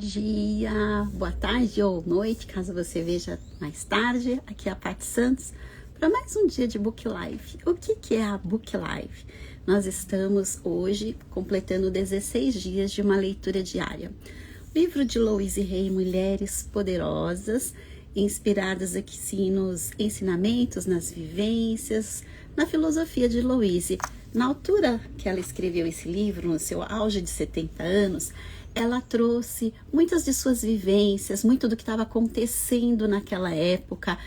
dia, boa tarde ou noite, caso você veja mais tarde. Aqui é a Paty Santos para mais um dia de Book Live. O que é a Book Live? Nós estamos hoje completando 16 dias de uma leitura diária. Livro de Louise Hay, Mulheres Poderosas, inspiradas aqui nos ensinamentos, nas vivências, na filosofia de Louise. Na altura que ela escreveu esse livro, no seu auge de 70 anos, ela trouxe muitas de suas vivências, muito do que estava acontecendo naquela época.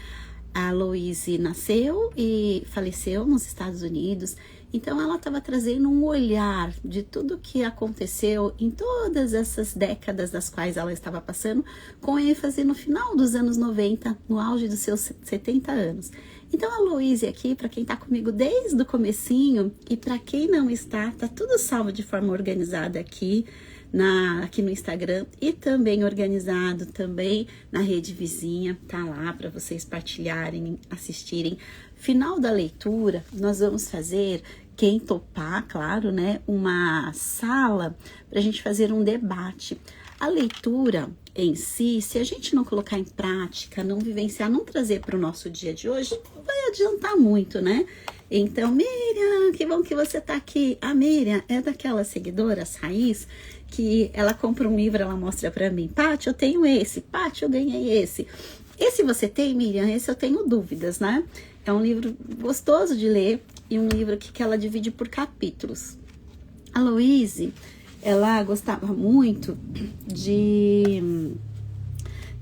A Louise nasceu e faleceu nos Estados Unidos, então ela estava trazendo um olhar de tudo que aconteceu em todas essas décadas das quais ela estava passando, com ênfase no final dos anos 90, no auge dos seus 70 anos. Então a Louise aqui, para quem está comigo desde o comecinho e para quem não está, tá tudo salvo de forma organizada aqui no Instagram e também organizado também na rede vizinha, tá lá para vocês partilharem, assistirem. Final da leitura, nós vamos fazer, quem topar, claro, né, uma sala para a gente fazer um debate. A leitura em si, se a gente não colocar em prática, não vivenciar, não trazer para o nosso dia de hoje, não vai adiantar muito, né? Então, Miriam, que bom que você tá aqui. A Miriam é daquelas seguidoras raiz que ela compra um livro, ela mostra para mim. Paty, eu tenho esse. Paty, eu ganhei esse. Esse você tem, Miriam? Esse eu tenho dúvidas, né? É um livro gostoso de ler e um livro que ela divide por capítulos. A Louise, ela gostava muito de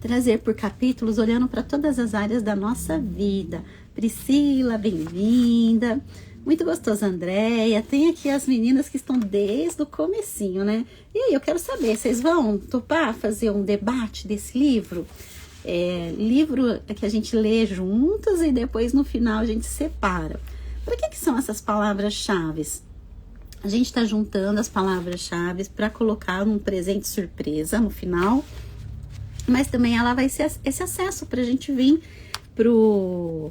trazer por capítulos, olhando para todas as áreas da nossa vida. Priscila, bem-vinda. Muito gostoso, Andréia. Tem aqui as meninas que estão desde o comecinho, né? E aí, eu quero saber, vocês vão topar fazer um debate desse livro? Livro que a gente lê juntas e depois no final a gente separa. Para que são essas palavras-chave? A gente está juntando as palavras-chave para colocar um presente surpresa no final, mas também ela vai ser esse acesso para a gente vir pro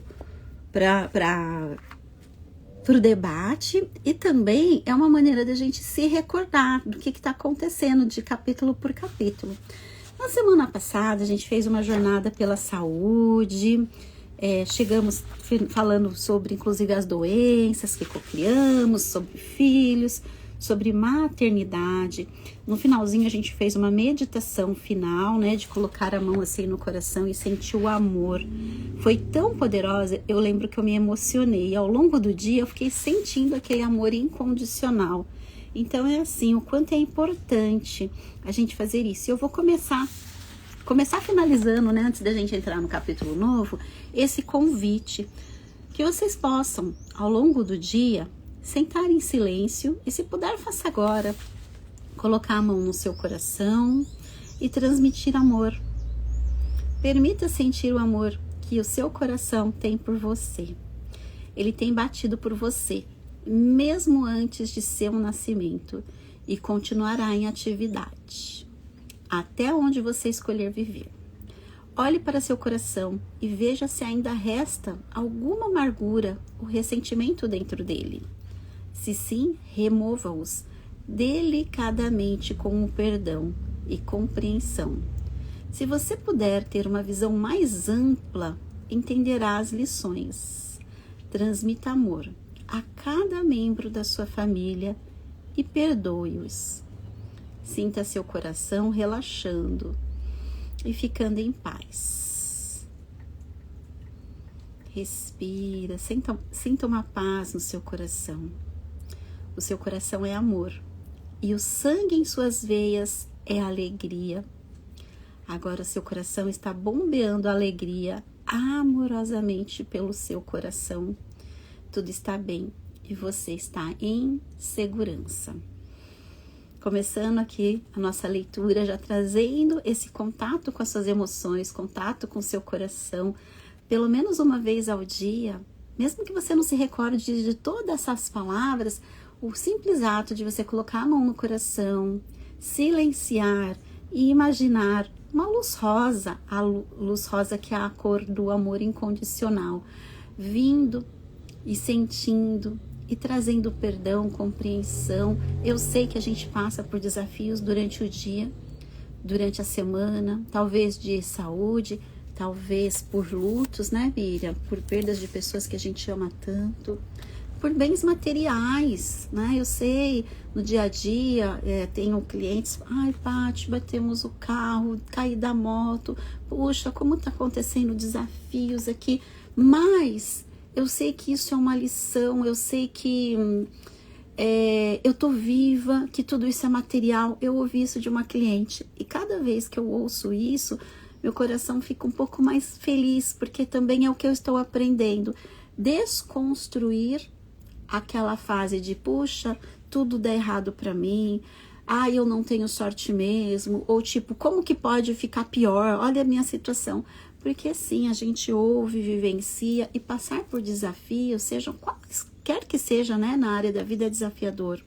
debate, e também é uma maneira da gente se recordar do que está acontecendo de capítulo por capítulo. Na semana passada a gente fez uma jornada pela saúde, chegamos falando sobre inclusive as doenças que cocriamos, sobre filhos, sobre maternidade. No finalzinho a gente fez uma meditação final, né, de colocar a mão assim no coração e sentir o amor. Foi tão poderosa, eu lembro que eu me emocionei. Ao longo do dia eu fiquei sentindo aquele amor incondicional. Então é assim, o quanto é importante a gente fazer isso. Eu vou começar finalizando, né, antes da gente entrar no capítulo novo, esse convite que vocês possam, ao longo do dia, sentar em silêncio e, se puder, faça agora. Colocar a mão no seu coração e transmitir amor. Permita sentir o amor que o seu coração tem por você. Ele tem batido por você, mesmo antes de seu nascimento, e continuará em atividade, até onde você escolher viver. Olhe para seu coração e veja se ainda resta alguma amargura ou ressentimento dentro dele. Se sim, remova-os delicadamente com o perdão e compreensão. Se você puder ter uma visão mais ampla, entenderá as lições. Transmita amor a cada membro da sua família e perdoe-os. Sinta seu coração relaxando e ficando em paz. Respira, sinta uma paz no seu coração. O seu coração é amor e o sangue em suas veias é alegria. Agora seu coração está bombeando alegria amorosamente pelo seu coração. Tudo está bem e você está em segurança. Começando aqui a nossa leitura, já trazendo esse contato com as suas emoções, contato com o seu coração, pelo menos uma vez ao dia, mesmo que você não se recorde de todas essas palavras, o simples ato de você colocar a mão no coração, silenciar e imaginar uma luz rosa, a luz rosa que é a cor do amor incondicional, vindo e sentindo e trazendo perdão, compreensão. Eu sei que a gente passa por desafios durante o dia, durante a semana, talvez de saúde, talvez por lutos, né, Miriam? Por perdas de pessoas que a gente ama tanto, por bens materiais, né? Eu sei, no dia a dia, tenho clientes, ai, Paty, batemos o carro, caí da moto, puxa, como tá acontecendo desafios aqui, mas eu sei que isso é uma lição, eu sei que eu tô viva, que tudo isso é material. Eu ouvi isso de uma cliente e cada vez que eu ouço isso, meu coração fica um pouco mais feliz, porque também é o que eu estou aprendendo. Desconstruir aquela fase de, puxa, tudo dá errado para mim, eu não tenho sorte mesmo, ou tipo, como que pode ficar pior? Olha a minha situação. Porque sim, a gente ouve, vivencia e passar por desafios, sejam quaisquer que seja, né, na área da vida é desafiador.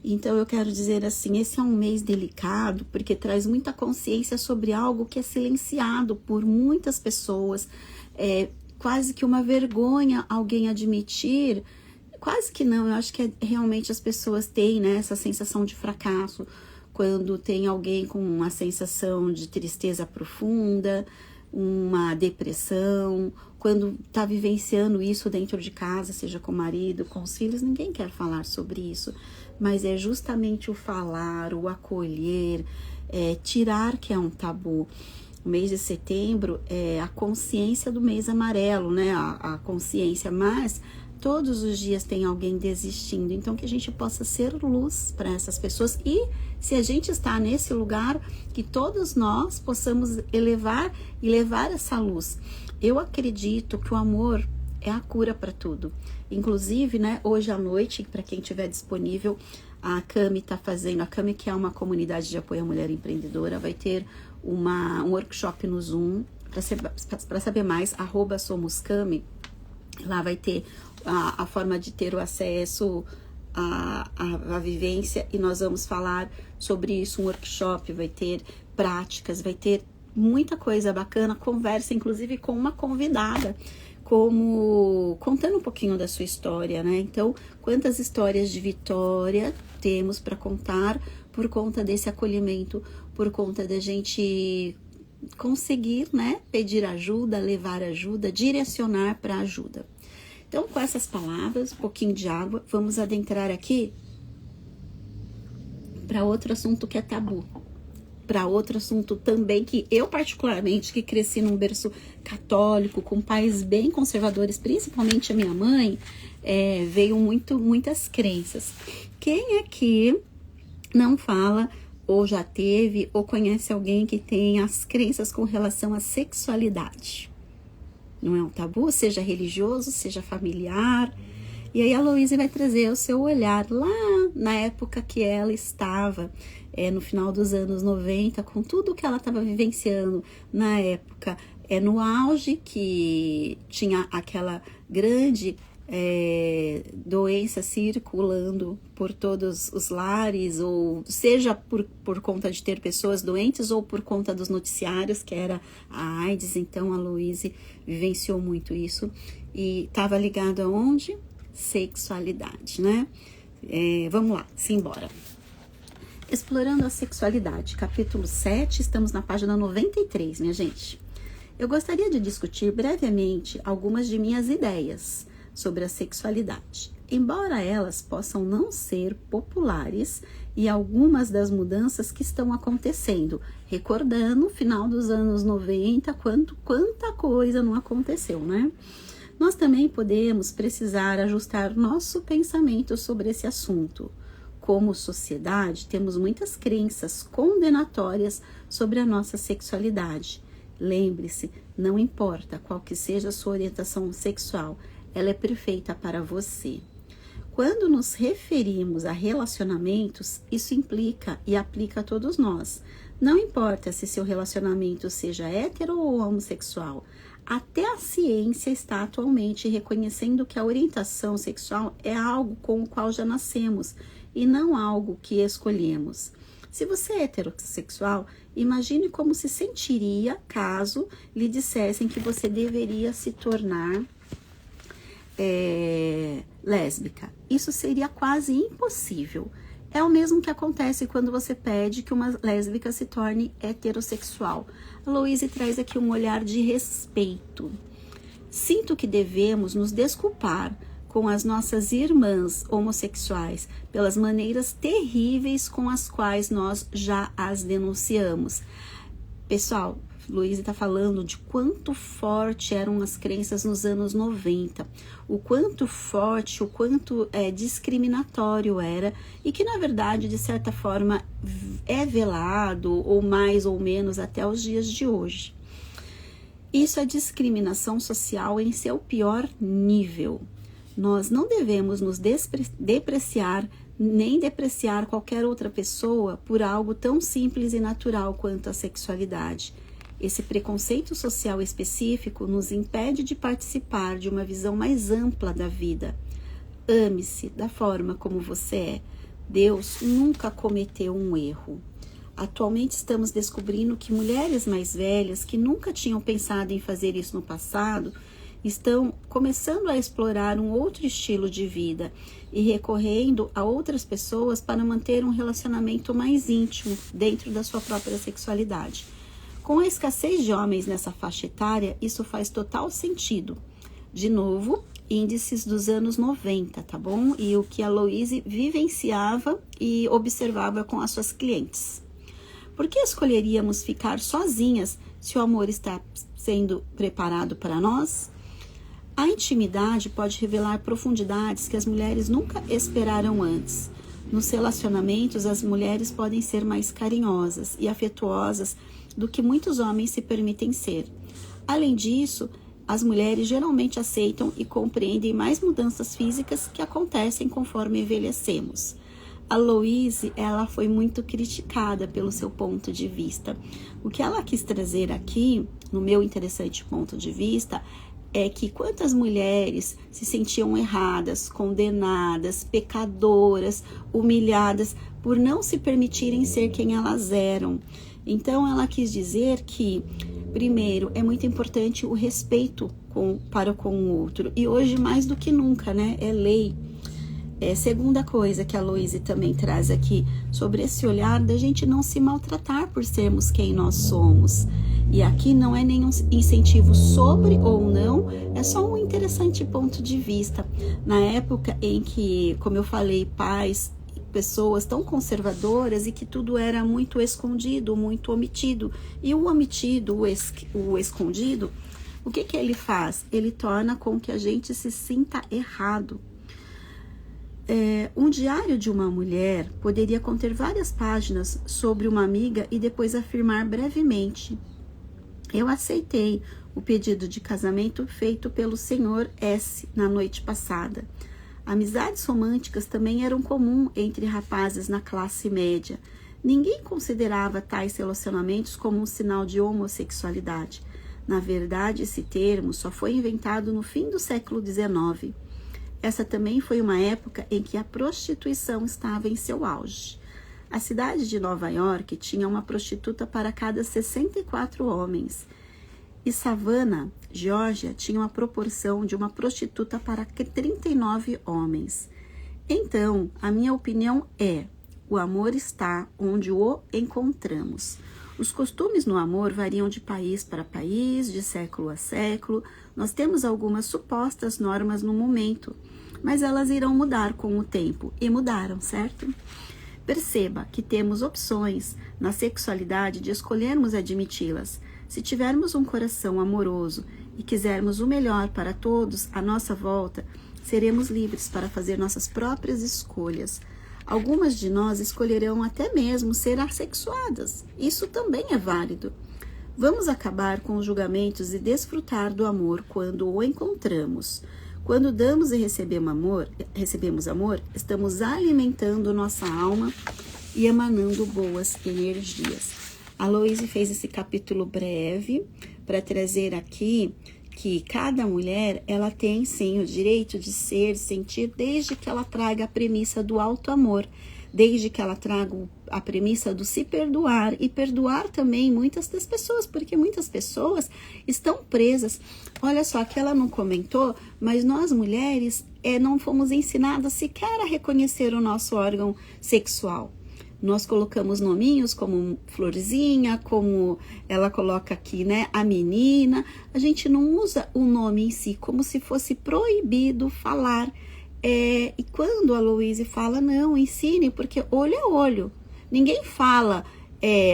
Então eu quero dizer assim, esse é um mês delicado, porque traz muita consciência sobre algo que é silenciado por muitas pessoas, quase que uma vergonha alguém admitir, quase que não, eu acho que realmente as pessoas têm, né, essa sensação de fracasso, quando tem alguém com uma sensação de tristeza profunda, uma depressão, quando está vivenciando isso dentro de casa, seja com o marido, com os filhos, ninguém quer falar sobre isso, mas é justamente o falar, o acolher, tirar que é um tabu. O mês de setembro é a consciência do mês amarelo, né? A consciência, mas todos os dias tem alguém desistindo, então que a gente possa ser luz para essas pessoas e se a gente está nesse lugar, que todos nós possamos elevar e levar essa luz. Eu acredito que o amor é a cura para tudo. Inclusive, né, hoje à noite, para quem estiver disponível, a Cami está fazendo, a Cami que é uma comunidade de apoio à mulher empreendedora, vai ter um workshop no Zoom, para saber mais, @somoscami, lá vai ter a forma de ter o acesso à vivência e nós vamos falar sobre isso, um workshop, vai ter práticas, vai ter muita coisa bacana, conversa inclusive com uma convidada, como contando um pouquinho da sua história, né? Então, quantas histórias de vitória temos para contar por conta desse acolhimento, por conta da gente conseguir, né, pedir ajuda, levar ajuda, direcionar para ajuda. Então, com essas palavras, um pouquinho de água, vamos adentrar aqui para outro assunto que é tabu. Para outro assunto também que eu, particularmente, que cresci num berço católico, com pais bem conservadores, principalmente a minha mãe, veio muitas crenças. Quem aqui não fala, ou já teve, ou conhece alguém que tem as crenças com relação à sexualidade? Não é um tabu, seja religioso, seja familiar. E aí a Aloísa vai trazer o seu olhar lá na época que ela estava, no final dos anos 90, com tudo que ela estava vivenciando na época, no auge que tinha aquela grande doença circulando por todos os lares, ou seja por conta de ter pessoas doentes ou por conta dos noticiários, que era a AIDS. Então a Aloísa vivenciou muito isso e estava ligado aonde? Sexualidade, né? Vamos lá, simbora. Explorando a sexualidade, capítulo 7, estamos na página 93, minha gente. Eu gostaria de discutir brevemente algumas de minhas ideias sobre a sexualidade, embora elas possam não ser populares e algumas das mudanças que estão acontecendo, recordando o final dos anos 90, quanta coisa não aconteceu, né? Nós também podemos precisar ajustar nosso pensamento sobre esse assunto. Como sociedade, temos muitas crenças condenatórias sobre a nossa sexualidade. Lembre-se, não importa qual que seja a sua orientação sexual, ela é perfeita para você. Quando nos referimos a relacionamentos, isso implica e aplica a todos nós. Não importa se seu relacionamento seja hétero ou homossexual. Até a ciência está atualmente reconhecendo que a orientação sexual é algo com o qual já nascemos e não algo que escolhemos. Se você é heterossexual, imagine como se sentiria caso lhe dissessem que você deveria se tornar lésbica. Isso seria quase impossível. É o mesmo que acontece quando você pede que uma lésbica se torne heterossexual. A Louise traz aqui um olhar de respeito. Sinto que devemos nos desculpar com as nossas irmãs homossexuais pelas maneiras terríveis com as quais nós já as denunciamos. Pessoal, Louise está falando de quanto forte eram as crenças nos anos 90, o quanto forte, o quanto discriminatório era e que na verdade de certa forma é velado ou mais ou menos até os dias de hoje. Isso é discriminação social em seu pior nível. Nós não devemos nos depreciar nem depreciar qualquer outra pessoa por algo tão simples e natural quanto a sexualidade. Esse preconceito social específico nos impede de participar de uma visão mais ampla da vida. Ame-se da forma como você é. Deus nunca cometeu um erro. Atualmente estamos descobrindo que mulheres mais velhas que nunca tinham pensado em fazer isso no passado estão começando a explorar um outro estilo de vida e recorrendo a outras pessoas para manter um relacionamento mais íntimo dentro da sua própria sexualidade. Com a escassez de homens nessa faixa etária, isso faz total sentido. De novo, índices dos anos 90, tá bom? E o que a Louise vivenciava e observava com as suas clientes. Por que escolheríamos ficar sozinhas se o amor está sendo preparado para nós? A intimidade pode revelar profundidades que as mulheres nunca esperaram antes. Nos relacionamentos, as mulheres podem ser mais carinhosas e afetuosas do que muitos homens se permitem ser. Além disso, as mulheres geralmente aceitam e compreendem mais mudanças físicas que acontecem conforme envelhecemos. A Louise, ela foi muito criticada pelo seu ponto de vista. O que ela quis trazer aqui, no meu interessante ponto de vista, é que quantas mulheres se sentiam erradas, condenadas, pecadoras, humilhadas por não se permitirem ser quem elas eram. Então ela quis dizer que, primeiro, é muito importante o respeito para com o outro. E hoje mais do que nunca, né? É lei. Segunda coisa que a Louise também traz aqui, sobre esse olhar da gente não se maltratar por sermos quem nós somos. E aqui não é nenhum incentivo sobre ou não, é só um interessante ponto de vista. Na época em que, como eu falei, pais, pessoas tão conservadoras e que tudo era muito escondido, muito omitido. E o omitido, o escondido, o que ele faz? Ele torna com que a gente se sinta errado. Um diário de uma mulher poderia conter várias páginas sobre uma amiga e depois afirmar brevemente: eu aceitei o pedido de casamento feito pelo Sr. S. na noite passada. Amizades românticas também eram comum entre rapazes na classe média. Ninguém considerava tais relacionamentos como um sinal de homossexualidade. Na verdade, esse termo só foi inventado no fim do século XIX. Essa também foi uma época em que a prostituição estava em seu auge. A cidade de Nova York tinha uma prostituta para cada 64 homens. E Savannah, Geórgia, tinha uma proporção de uma prostituta para 39 homens. Então, a minha opinião é: o amor está onde o encontramos. Os costumes no amor variam de país para país, de século a século. Nós temos algumas supostas normas no momento, mas elas irão mudar com o tempo, e mudaram, certo? Perceba que temos opções na sexualidade de escolhermos admiti-las. Se tivermos um coração amoroso e quisermos o melhor para todos à nossa volta, seremos livres para fazer nossas próprias escolhas. Algumas de nós escolherão até mesmo ser assexuadas. Isso também é válido. Vamos acabar com os julgamentos e desfrutar do amor quando o encontramos. Quando damos e recebemos amor, estamos alimentando nossa alma e emanando boas energias. A Louise fez esse capítulo breve para trazer aqui que cada mulher, ela tem sim o direito de ser, sentir, desde que ela traga a premissa do auto-amor, desde que ela traga a premissa do se perdoar e perdoar também muitas das pessoas, porque muitas pessoas estão presas. Olha só, que ela não comentou, mas nós mulheres não fomos ensinadas sequer a reconhecer o nosso órgão sexual. Nós colocamos nominhos como Florzinha, como ela coloca aqui, né, a menina. A gente não usa o nome em si, como se fosse proibido falar. E quando a Louise fala, não, ensine, porque olho é olho. Ninguém fala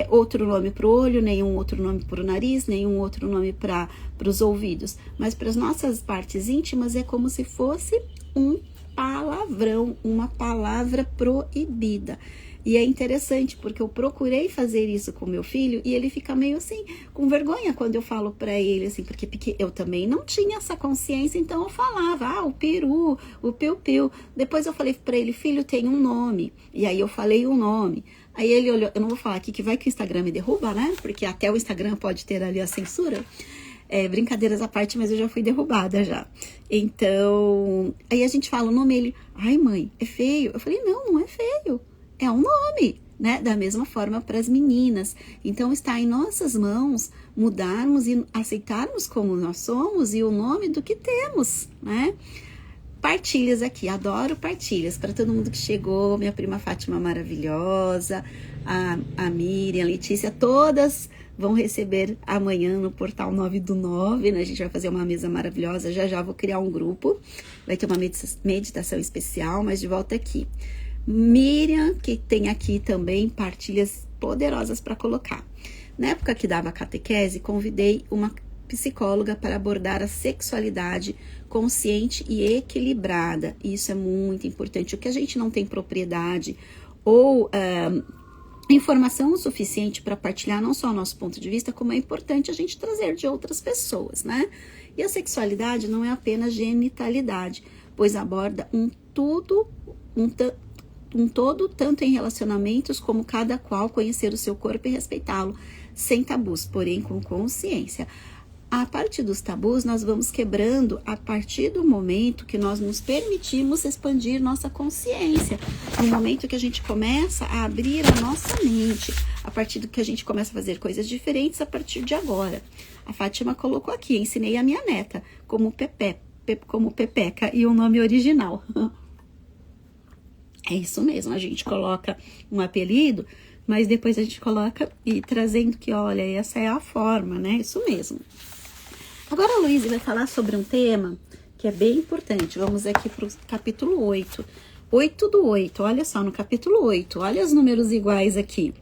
outro nome para o olho, nenhum outro nome para o nariz, nenhum outro nome para os ouvidos. Mas para as nossas partes íntimas é como se fosse um palavrão, uma palavra proibida. E é interessante porque eu procurei fazer isso com meu filho e ele fica meio assim, com vergonha quando eu falo para ele, assim, porque eu também não tinha essa consciência, então eu falava, o peru, o piu-piu. Depois eu falei para ele, filho, tem um nome. E aí eu falei o nome. Aí ele olhou, eu não vou falar aqui que vai que o Instagram me derruba, né? Porque até o Instagram pode ter ali a censura. Brincadeiras à parte, mas eu já fui derrubada já. Então, aí a gente fala o nome, ele, ai mãe, é feio. Eu falei, não é feio. É um nome, né? Da mesma forma para as meninas. Então, está em nossas mãos mudarmos e aceitarmos como nós somos e o nome do que temos, né? Partilhas aqui, adoro partilhas. Para todo mundo que chegou, minha prima Fátima maravilhosa, a Miriam, a Letícia, todas vão receber amanhã no portal 9/9, né? A gente vai fazer uma mesa maravilhosa, já vou criar um grupo, vai ter uma meditação especial, mas de volta aqui. Miriam, que tem aqui também partilhas poderosas para colocar. Na época que dava catequese, convidei uma psicóloga para abordar a sexualidade consciente e equilibrada. Isso é muito importante. O que a gente não tem propriedade ou informação o suficiente para partilhar não só o nosso ponto de vista, como é importante a gente trazer de outras pessoas, né? E a sexualidade não é apenas genitalidade, pois aborda um todo, tanto em relacionamentos como cada qual conhecer o seu corpo e respeitá-lo, sem tabus, porém com consciência. A partir dos tabus, nós vamos quebrando a partir do momento que nós nos permitimos expandir nossa consciência. No momento que a gente começa a abrir a nossa mente, a partir do que a gente começa a fazer coisas diferentes a partir de agora. A Fátima colocou aqui, ensinei a minha neta como Pepeca e o nome original. É isso mesmo, a gente coloca um apelido, mas depois a gente coloca e trazendo que, olha, essa é a forma, né? Isso mesmo. Agora a Luísa vai falar sobre um tema que é bem importante. Vamos aqui para o capítulo 8. 8/8, olha só, no capítulo 8, olha os números iguais aqui.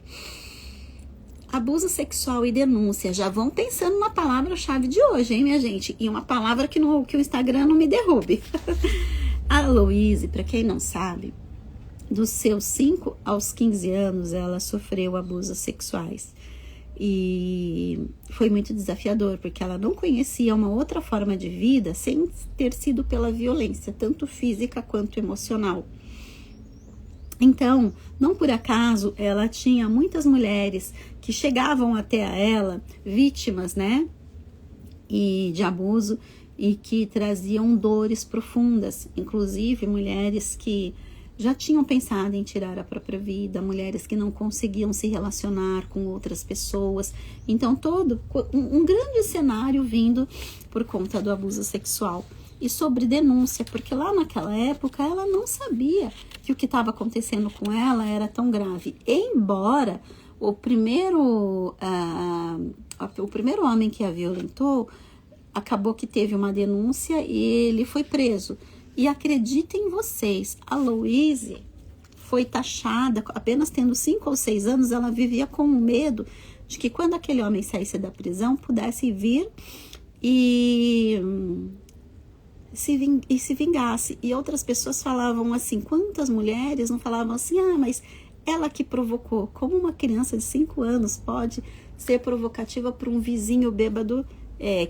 Abuso sexual e denúncia. Já vão pensando na palavra-chave de hoje, hein, minha gente? E uma palavra que o Instagram não me derrube. A Louise, para quem não sabe, dos seus 5 aos 15 anos, ela sofreu abusos sexuais. E foi muito desafiador, porque ela não conhecia uma outra forma de vida sem ter sido pela violência, tanto física quanto emocional. Então, não por acaso, ela tinha muitas mulheres que chegavam até a ela, vítimas, né, e de abuso, e que traziam dores profundas, inclusive mulheres que já tinham pensado em tirar a própria vida, mulheres que não conseguiam se relacionar com outras pessoas. Então, todo um grande cenário vindo por conta do abuso sexual. E sobre denúncia, porque lá naquela época ela não sabia que o que estava acontecendo com ela era tão grave. Embora o primeiro homem que a violentou, acabou que teve uma denúncia e ele foi preso. E acreditem vocês, a Louise foi taxada, apenas tendo 5 ou 6 anos, ela vivia com medo de que quando aquele homem saísse da prisão, pudesse vir e se vingasse. E outras pessoas falavam assim, quantas mulheres não falavam assim, mas ela que provocou. Como uma criança de 5 anos pode ser provocativa para um vizinho bêbado,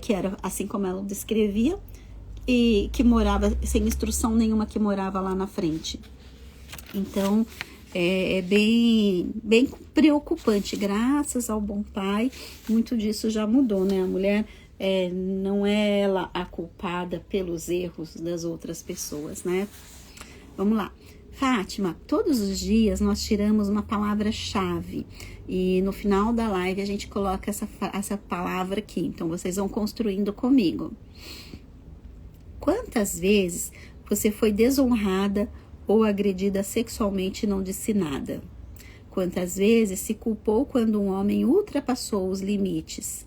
que era assim como ela descrevia, e que morava sem instrução nenhuma, que morava lá na frente. Então é bem preocupante. Graças ao bom pai, muito disso já mudou, né? A mulher não é ela a culpada pelos erros das outras pessoas, né? Vamos lá. Fátima, todos os dias nós tiramos uma palavra-chave e no final da live a gente coloca essa palavra aqui. Então vocês vão construindo comigo. Quantas vezes Você foi desonrada ou agredida sexualmente e não disse nada? Quantas vezes se culpou quando um homem ultrapassou os limites?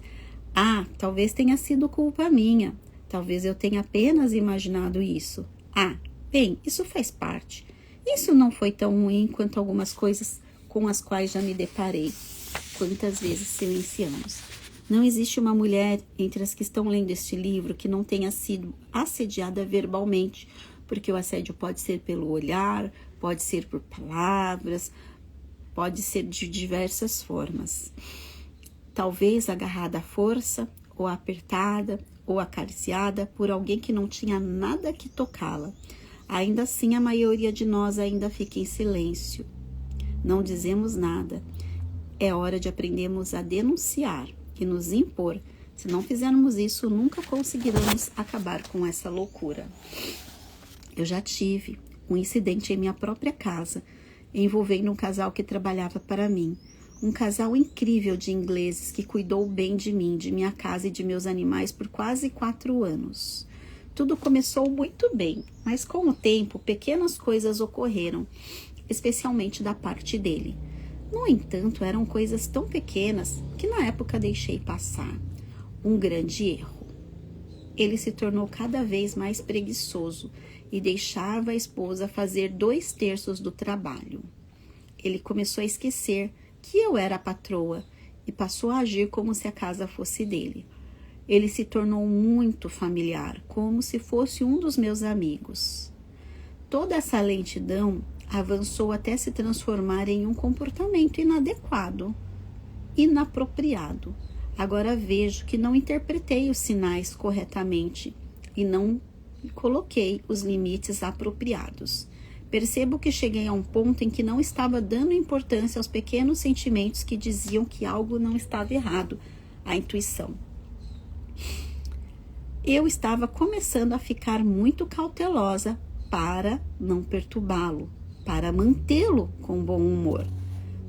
Ah, talvez tenha sido culpa minha. Talvez eu tenha apenas imaginado isso. Ah, bem, isso faz parte. Isso não foi tão ruim quanto algumas coisas com as quais já me deparei. Quantas vezes silenciamos? Não existe uma mulher entre as que estão lendo este livro que não tenha sido assediada verbalmente, porque o assédio pode ser pelo olhar, pode ser por palavras, pode ser de diversas formas. Talvez agarrada à força, ou apertada, ou acariciada por alguém que não tinha nada que tocá-la. Ainda assim, a maioria de nós ainda fica em silêncio. Não dizemos nada. É hora de aprendermos a denunciar e nos impor. Se não fizermos isso, nunca conseguiremos acabar com essa loucura. Eu já tive um incidente em minha própria casa, envolvendo um casal que trabalhava para mim. Um casal incrível de ingleses que cuidou bem de mim, de minha casa e de meus animais por quase 4 anos. Tudo começou muito bem, mas com o tempo, pequenas coisas ocorreram, especialmente da parte dele. No entanto, eram coisas tão pequenas que na época deixei passar. Um grande erro. Ele se tornou cada vez mais preguiçoso e deixava a esposa fazer 2/3 do trabalho. Ele começou a esquecer que eu era a patroa e passou a agir como se a casa fosse dele. Ele se tornou muito familiar, como se fosse um dos meus amigos. Toda essa lentidão avançou até se transformar em um comportamento inadequado, inapropriado. Agora vejo que não interpretei os sinais corretamente e não coloquei os limites apropriados. Percebo que cheguei a um ponto em que não estava dando importância aos pequenos sentimentos que diziam que algo não estava errado, a intuição. Eu estava começando a ficar muito cautelosa para não perturbá-lo, para mantê-lo com bom humor.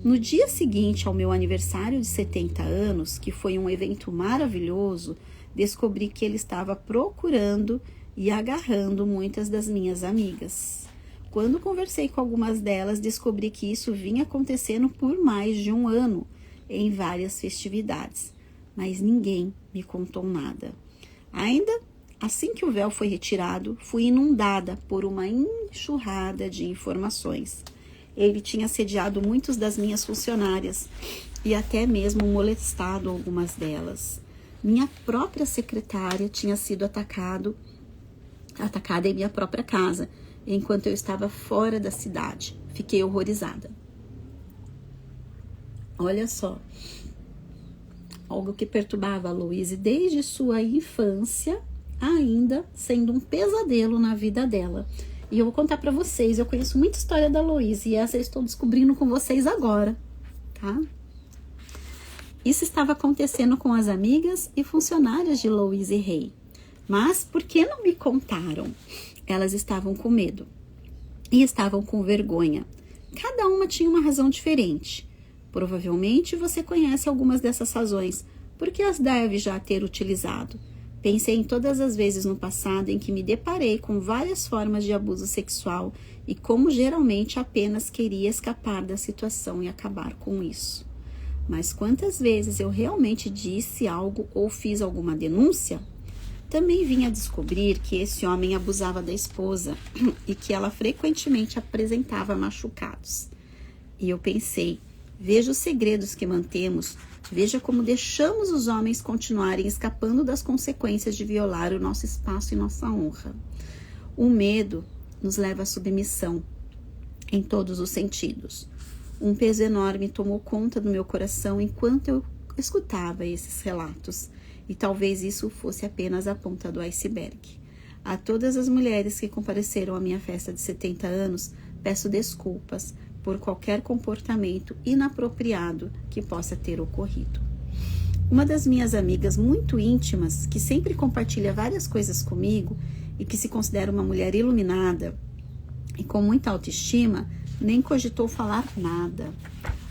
No dia seguinte ao meu aniversário de 70 anos, que foi um evento maravilhoso, descobri que ele estava procurando e agarrando muitas das minhas amigas. Quando conversei com algumas delas, descobri que isso vinha acontecendo por mais de 1 ano, em várias festividades, mas ninguém me contou nada. Ainda assim que o véu foi retirado, fui inundada por uma enxurrada de informações. Ele tinha assediado muitas das minhas funcionárias e até mesmo molestado algumas delas. Minha própria secretária tinha sido atacada em minha própria casa, enquanto eu estava fora da cidade. Fiquei horrorizada. Olha só, algo que perturbava a Louise desde sua infância, ainda sendo um pesadelo na vida dela. E eu vou contar para vocês, eu conheço muita história da Louise e essa eu estou descobrindo com vocês agora, tá? Isso estava acontecendo com as amigas e funcionárias de Louise Hay. Mas por que não me contaram? Elas estavam com medo e estavam com vergonha. Cada uma tinha uma razão diferente. Provavelmente você conhece algumas dessas razões, porque as deve já ter utilizado. Pensei em todas as vezes no passado em que me deparei com várias formas de abuso sexual e como geralmente apenas queria escapar da situação e acabar com isso. Mas quantas vezes eu realmente disse algo ou fiz alguma denúncia? Também vim a descobrir que esse homem abusava da esposa e que ela frequentemente apresentava machucados. E eu pensei, veja os segredos que mantemos, veja como deixamos os homens continuarem escapando das consequências de violar o nosso espaço e nossa honra. O medo nos leva à submissão, em todos os sentidos. Um peso enorme tomou conta do meu coração enquanto eu escutava esses relatos. E talvez isso fosse apenas a ponta do iceberg. A todas as mulheres que compareceram à minha festa de 70 anos, peço desculpas por qualquer comportamento inapropriado que possa ter ocorrido. Uma das minhas amigas muito íntimas, que sempre compartilha várias coisas comigo e que se considera uma mulher iluminada e com muita autoestima, nem cogitou falar nada.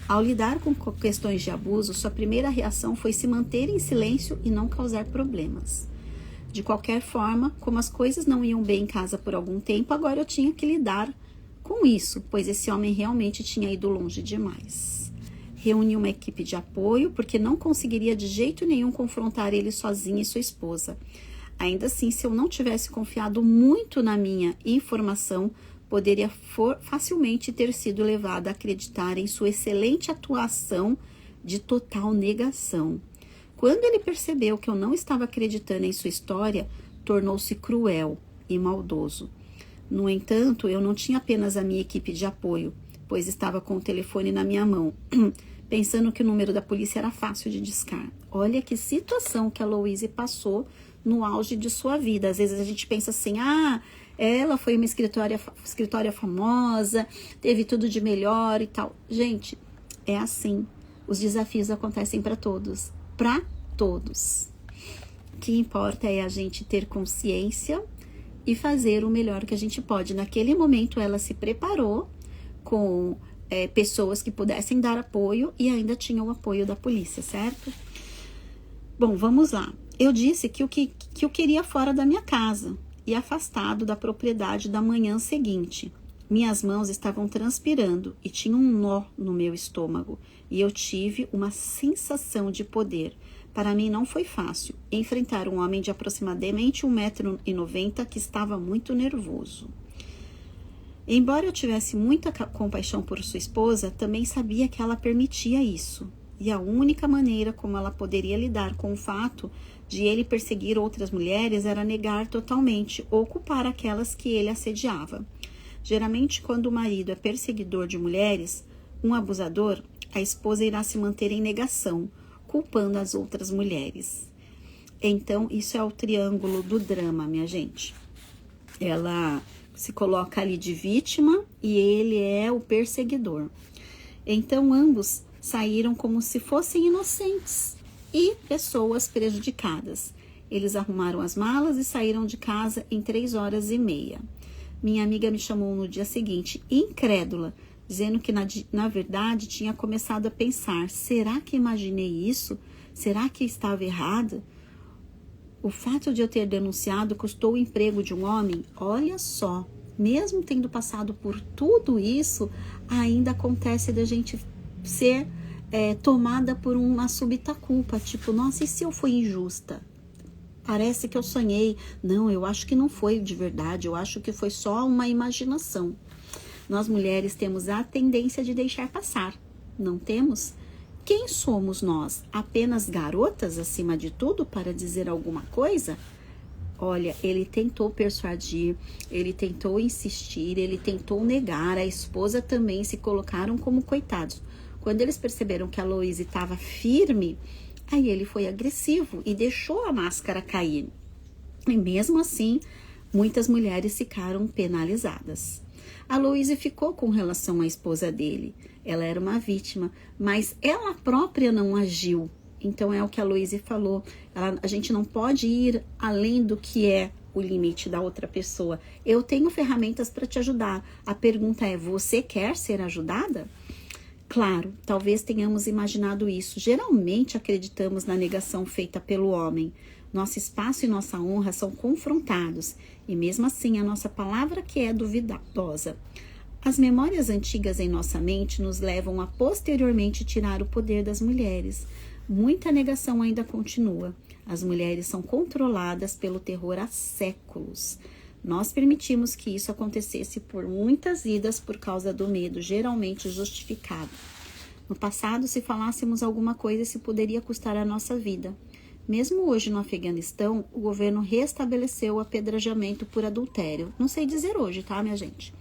Ao lidar com questões de abuso, sua primeira reação foi se manter em silêncio e não causar problemas. De qualquer forma, como as coisas não iam bem em casa por algum tempo, agora eu tinha que lidar com isso, pois esse homem realmente tinha ido longe demais. Reuni uma equipe de apoio, porque não conseguiria de jeito nenhum confrontar ele sozinho e sua esposa. Ainda assim, se eu não tivesse confiado muito na minha informação, poderia facilmente ter sido levada a acreditar em sua excelente atuação de total negação. Quando ele percebeu que eu não estava acreditando em sua história, tornou-se cruel e maldoso. No entanto, eu não tinha apenas a minha equipe de apoio, pois estava com o telefone na minha mão, pensando que o número da polícia era fácil de discar. Olha que situação que a Louise passou no auge de sua vida. Às vezes a gente pensa assim, ela foi uma escritória famosa, teve tudo de melhor e tal. Gente, é assim. Os desafios acontecem para todos. Para todos. O que importa é a gente ter consciência e fazer o melhor que a gente pode. Naquele momento ela se preparou com pessoas que pudessem dar apoio e ainda tinha o apoio da polícia, certo? Bom, vamos lá. Eu disse que eu queria fora da minha casa e afastado da propriedade da manhã seguinte. Minhas mãos estavam transpirando e tinha um nó no meu estômago e eu tive uma sensação de poder. Para mim não foi fácil enfrentar um homem de aproximadamente 1,90 m que estava muito nervoso. Embora eu tivesse muita compaixão por sua esposa, também sabia que ela permitia isso. E a única maneira como ela poderia lidar com o fato de ele perseguir outras mulheres era negar totalmente ou culpar aquelas que ele assediava. Geralmente, quando o marido é perseguidor de mulheres, um abusador, a esposa irá se manter em negação, culpando as outras mulheres. Então, isso é o triângulo do drama, minha gente. Ela se coloca ali de vítima e ele é o perseguidor. Então, ambos saíram como se fossem inocentes e pessoas prejudicadas. Eles arrumaram as malas e saíram de casa em 3h30. Minha amiga me chamou no dia seguinte, incrédula, dizendo que na verdade tinha começado a pensar, será que imaginei isso? Será que estava errada? O fato de eu ter denunciado custou o emprego de um homem? Olha só, mesmo tendo passado por tudo isso, ainda acontece da gente ser tomada por uma súbita culpa, tipo, nossa, e se eu fui injusta? Parece que eu sonhei. Não, eu acho que não foi de verdade, eu acho que foi só uma imaginação. Nós mulheres temos a tendência de deixar passar, não temos? Quem somos nós? Apenas garotas acima de tudo para dizer alguma coisa? Olha, ele tentou persuadir, ele tentou insistir, ele tentou negar, a esposa também se colocaram como coitados. Quando eles perceberam que a Louise estava firme, aí ele foi agressivo e deixou a máscara cair. E mesmo assim, muitas mulheres ficaram penalizadas. A Louise ficou com relação à esposa dele. Ela era uma vítima, mas ela própria não agiu. Então é o que a Louise falou. A gente não pode ir além do que é o limite da outra pessoa. Eu tenho ferramentas para te ajudar. A pergunta é, você quer ser ajudada? Claro, talvez tenhamos imaginado isso. Geralmente acreditamos na negação feita pelo homem. Nosso espaço e nossa honra são confrontados, e mesmo assim a nossa palavra que é duvidosa. As memórias antigas em nossa mente nos levam a posteriormente tirar o poder das mulheres. Muita negação ainda continua. As mulheres são controladas pelo terror há séculos. Nós permitimos que isso acontecesse por muitas vidas por causa do medo, geralmente justificado. No passado, se falássemos alguma coisa, isso poderia custar a nossa vida. Mesmo hoje no Afeganistão, o governo restabeleceu o apedrejamento por adultério. Não sei dizer hoje, tá, minha gente?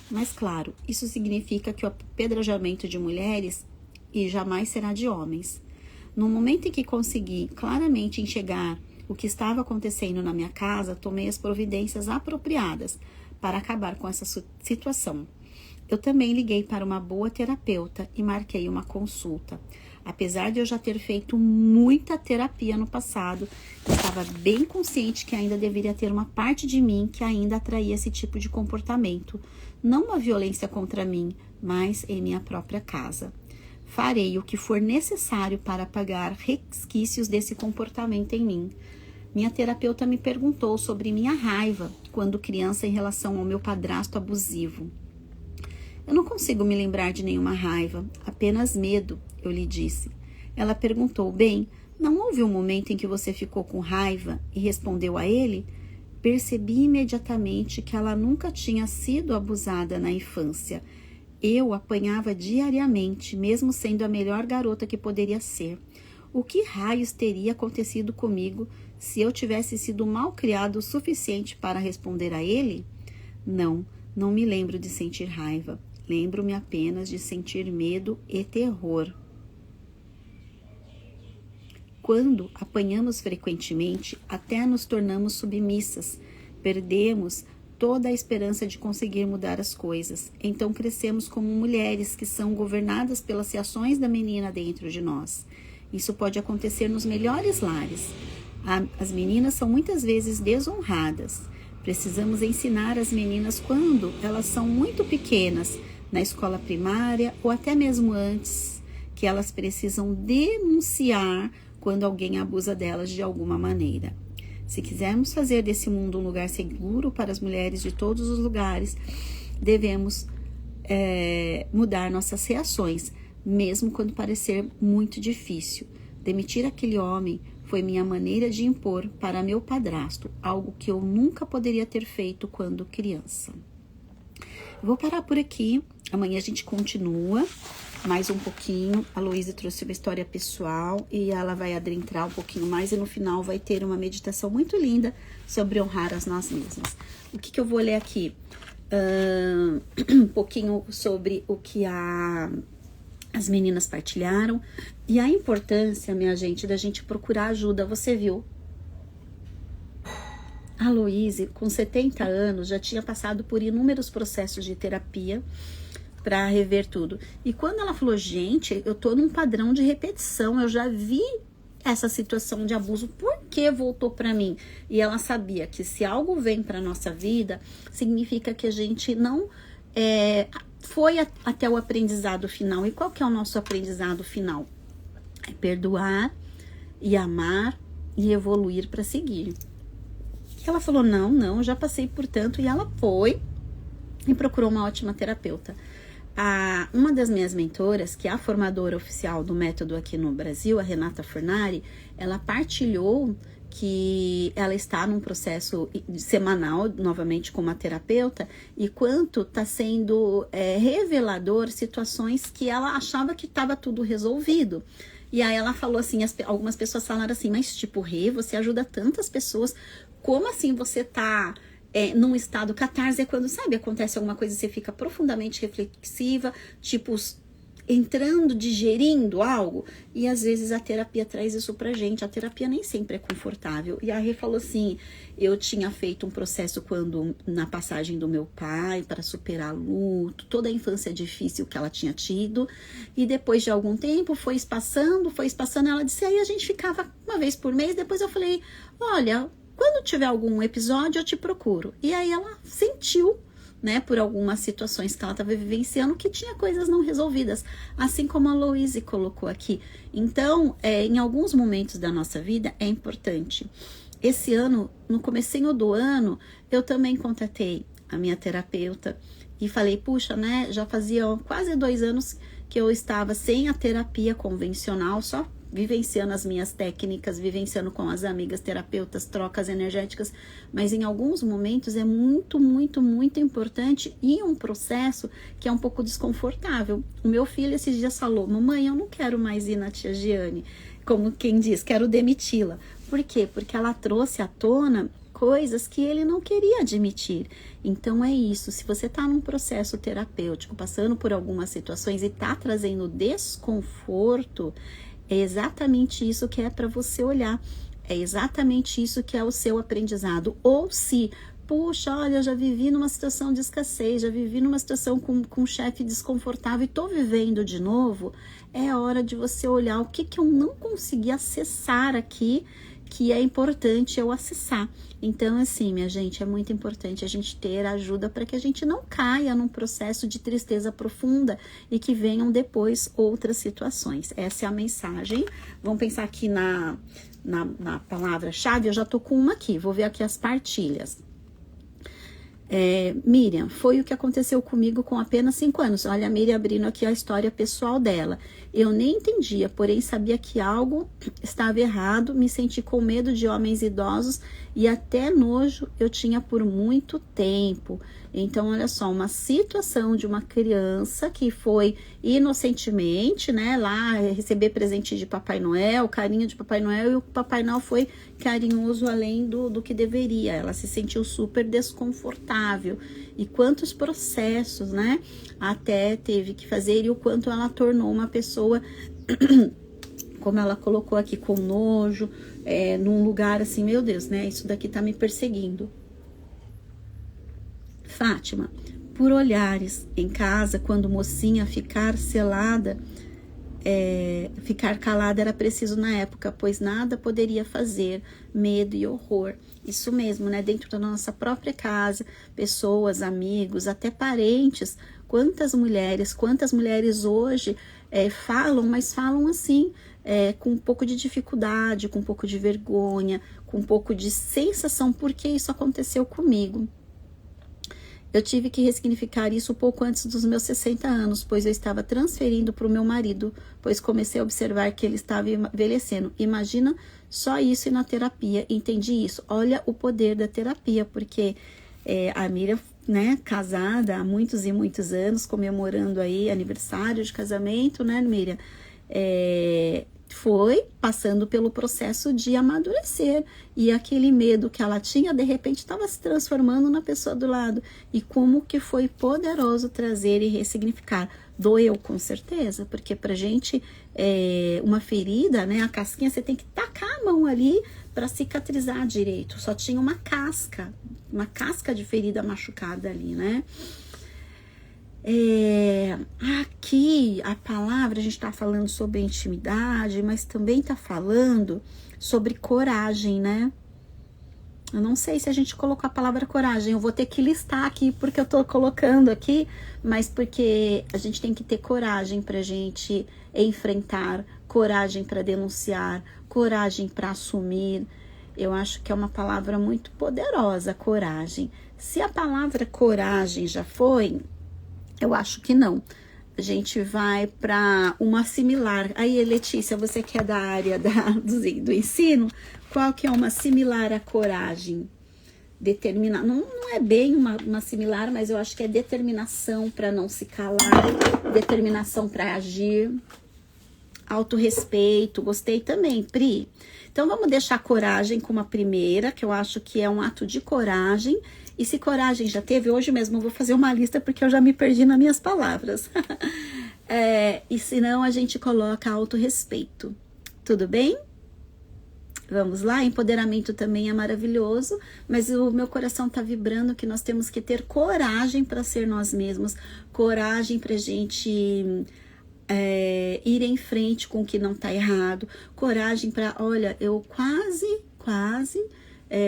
Mas, claro, isso significa que o apedrejamento de mulheres e jamais será de homens. No momento em que consegui claramente enxergar o que estava acontecendo na minha casa, tomei as providências apropriadas para acabar com essa situação. Eu também liguei para uma boa terapeuta e marquei uma consulta. Apesar de eu já ter feito muita terapia no passado, estava bem consciente que ainda deveria ter uma parte de mim que ainda atraía esse tipo de comportamento. Não uma violência contra mim, mas em minha própria casa. Farei o que for necessário para apagar resquícios desse comportamento em mim. Minha terapeuta me perguntou sobre minha raiva quando criança em relação ao meu padrasto abusivo. Eu não consigo me lembrar de nenhuma raiva, apenas medo, eu lhe disse. Ela perguntou, bem, não houve um momento em que você ficou com raiva e respondeu a ele? Percebi imediatamente que ela nunca tinha sido abusada na infância. Eu apanhava diariamente, mesmo sendo a melhor garota que poderia ser. O que raios teria acontecido comigo se eu tivesse sido mal criado o suficiente para responder a ele? Não me lembro de sentir raiva. Lembro-me apenas de sentir medo e terror. Quando apanhamos frequentemente, até nos tornamos submissas. Perdemos toda a esperança de conseguir mudar as coisas. Então crescemos como mulheres que são governadas pelas reações da menina dentro de nós. Isso pode acontecer nos melhores lares. As meninas são muitas vezes desonradas. Precisamos ensinar as meninas quando elas são muito pequenas, na escola primária ou até mesmo antes, que elas precisam denunciar quando alguém abusa delas de alguma maneira. Se quisermos fazer desse mundo um lugar seguro para as mulheres de todos os lugares, devemos mudar nossas reações, mesmo quando parecer muito difícil. Demitir aquele homem foi minha maneira de impor para meu padrasto, algo que eu nunca poderia ter feito quando criança. Vou parar por aqui, amanhã a gente continua mais um pouquinho. A Luísa trouxe uma história pessoal e ela vai adentrar um pouquinho mais e no final vai ter uma meditação muito linda sobre honrar as nós mesmas. O que eu vou ler aqui? Um pouquinho sobre o que as meninas partilharam e a importância, minha gente, da gente procurar ajuda. Você viu? A Luísa, com 70 anos, já tinha passado por inúmeros processos de terapia para rever tudo. E quando ela falou, gente, eu tô num padrão de repetição, eu já vi essa situação de abuso, por que voltou para mim? E ela sabia que se algo vem para nossa vida, significa que a gente não foi até o aprendizado final. E qual que é o nosso aprendizado final? É perdoar e amar e evoluir para seguir. E ela falou, não, já passei por tanto. E ela foi e procurou uma ótima terapeuta. Uma das minhas mentoras, que é a formadora oficial do método aqui no Brasil, a Renata Fornari, ela partilhou que ela está num processo semanal, novamente com uma terapeuta, e quanto está sendo revelador situações que ela achava que estava tudo resolvido. E aí ela falou assim, algumas pessoas falaram assim, mas tipo, Rê, você ajuda tantas pessoas, como assim você tá num estado catarse? É quando, sabe, acontece alguma coisa e você fica profundamente reflexiva, tipo, entrando, digerindo algo, e às vezes a terapia traz isso pra gente. A terapia nem sempre é confortável. E a Rê falou assim, eu tinha feito um processo na passagem do meu pai para superar luto, toda a infância difícil que ela tinha tido, e depois de algum tempo foi espaçando, ela disse, aí a gente ficava uma vez por mês. Depois eu falei, olha, quando tiver algum episódio eu te procuro. E aí ela sentiu, né, por algumas situações que ela estava vivenciando, que tinha coisas não resolvidas, assim como a Louise colocou aqui. Então, em alguns momentos da nossa vida é importante. Esse ano, no comecinho do ano, eu também contatei a minha terapeuta e falei, puxa, né, já fazia quase 2 anos que eu estava sem a terapia convencional, só vivenciando as minhas técnicas, vivenciando com as amigas terapeutas, trocas energéticas, mas em alguns momentos é muito, muito, muito importante e um processo que é um pouco desconfortável. O meu filho esses dias falou, mamãe, eu não quero mais ir na tia Giane, como quem diz, quero demiti-la. Por quê? Porque ela trouxe à tona coisas que ele não queria admitir. Então é isso, se você está num processo terapêutico, passando por algumas situações e está trazendo desconforto, é exatamente isso que é para você olhar. É exatamente isso que é o seu aprendizado. Ou se, puxa, olha, eu já vivi numa situação de escassez, já vivi numa situação com um chefe desconfortável e estou vivendo de novo, é hora de você olhar o que eu não consegui acessar aqui que é importante eu acessar. Então, assim, minha gente, é muito importante a gente ter ajuda para que a gente não caia num processo de tristeza profunda e que venham depois outras situações. Essa é a mensagem. Vamos pensar aqui na palavra-chave. Eu já tô com uma aqui, vou ver aqui as partilhas. Miriam, foi o que aconteceu comigo com apenas 5 anos. Olha a Miriam abrindo aqui a história pessoal dela. Eu nem entendia, porém sabia que algo estava errado, me senti com medo de homens idosos e até nojo eu tinha por muito tempo. Então, olha só, uma situação de uma criança que foi inocentemente, né, lá receber presente de Papai Noel, carinho de Papai Noel, e o Papai Noel foi carinhoso além do que deveria. Ela se sentiu super desconfortável. E quantos processos, né, até teve que fazer, e o quanto ela tornou uma pessoa, como ela colocou aqui, com nojo, num lugar assim, meu Deus, né, isso daqui tá me perseguindo. Fátima, por olhares em casa, quando mocinha ficar selada, ficar calada era preciso na época, pois nada poderia fazer, medo e horror. Isso mesmo, né? Dentro da nossa própria casa, pessoas, amigos, até parentes. Quantas mulheres hoje falam, mas falam assim, com um pouco de dificuldade, com um pouco de vergonha, com um pouco de sensação, porque isso aconteceu comigo. Eu tive que ressignificar isso pouco antes dos meus 60 anos, pois eu estava transferindo para o meu marido, pois comecei a observar que ele estava envelhecendo. Imagina só isso e na terapia, entendi isso. Olha o poder da terapia, porque a Miriam, né, casada há muitos e muitos anos, comemorando aí aniversário de casamento, né, Miriam? Foi passando pelo processo de amadurecer, e aquele medo que ela tinha, de repente, estava se transformando na pessoa do lado, e como que foi poderoso trazer e ressignificar. Doeu, com certeza, porque pra gente, uma ferida, né, a casquinha, você tem que tacar a mão ali para cicatrizar direito, só tinha uma casca de ferida machucada ali, né? Aqui a palavra, a gente tá falando sobre intimidade, mas também tá falando sobre coragem, né? Eu não sei se a gente colocou a palavra coragem, eu vou ter que listar aqui porque eu tô colocando aqui, mas porque a gente tem que ter coragem pra gente enfrentar, coragem para denunciar, coragem para assumir. Eu acho que é uma palavra muito poderosa, coragem. Se a palavra coragem já foi, eu acho que não. A gente vai para uma similar. Aí, Letícia, você que é da área do ensino, qual que é uma similar à coragem? Determinar. Não é bem uma similar, mas eu acho que é determinação para não se calar, determinação para agir, autorrespeito. Gostei também, Pri. Então, vamos deixar coragem como a primeira, que eu acho que é um ato de coragem. E se coragem já teve, hoje mesmo eu vou fazer uma lista porque eu já me perdi nas minhas palavras. E se não, a gente coloca autorrespeito. Tudo bem? Vamos lá, empoderamento também é maravilhoso, mas o meu coração tá vibrando que nós temos que ter coragem para ser nós mesmos, coragem pra gente ir em frente com o que não tá errado, coragem para, olha, eu quase,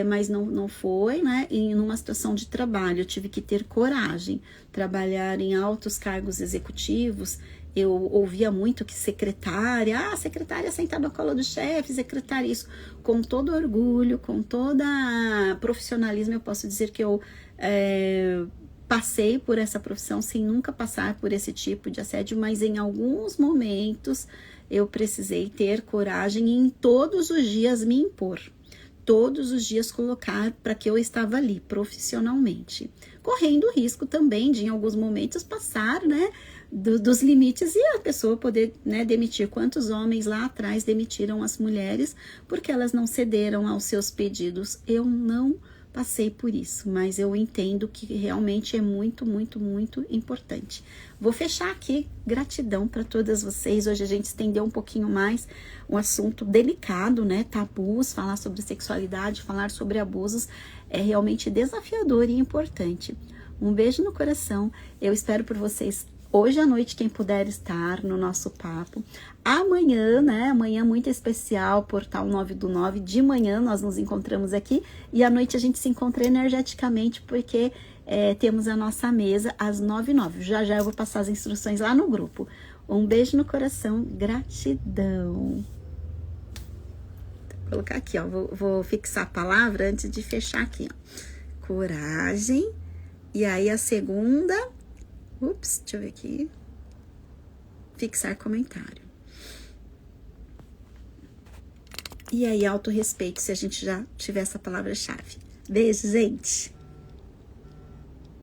mas não foi, né? E numa situação de trabalho, eu tive que ter coragem, trabalhar em altos cargos executivos. Eu ouvia muito que secretária sentada no colo do chefe, secretária, isso, com todo orgulho, com toda profissionalismo, eu posso dizer que eu passei por essa profissão sem nunca passar por esse tipo de assédio, mas em alguns momentos eu precisei ter coragem e em todos os dias me impor. Todos os dias colocar para que eu estava ali profissionalmente, correndo o risco também de em alguns momentos passar, né, dos limites e a pessoa poder, né, demitir. Quantos homens lá atrás demitiram as mulheres porque elas não cederam aos seus pedidos? Eu não passei por isso, mas eu entendo que realmente é muito, muito, muito importante. Vou fechar aqui, gratidão para todas vocês. Hoje a gente estendeu um pouquinho mais um assunto delicado, né? Tabus, falar sobre sexualidade, falar sobre abusos é realmente desafiador e importante. Um beijo no coração, eu espero por vocês hoje à noite, quem puder estar no nosso papo. Amanhã, né? Amanhã muito especial, Portal 9 do 9. De manhã nós nos encontramos aqui e à noite a gente se encontra energeticamente porque temos a nossa mesa às 9h09. Já já eu vou passar as instruções lá no grupo. Um beijo no coração, gratidão. Vou colocar aqui, ó. Vou fixar a palavra antes de fechar aqui, ó. Coragem. E aí a segunda. Ups, deixa eu ver aqui. Fixar comentário. E aí, autorrespeito, se a gente já tiver essa palavra-chave. Beijo, gente!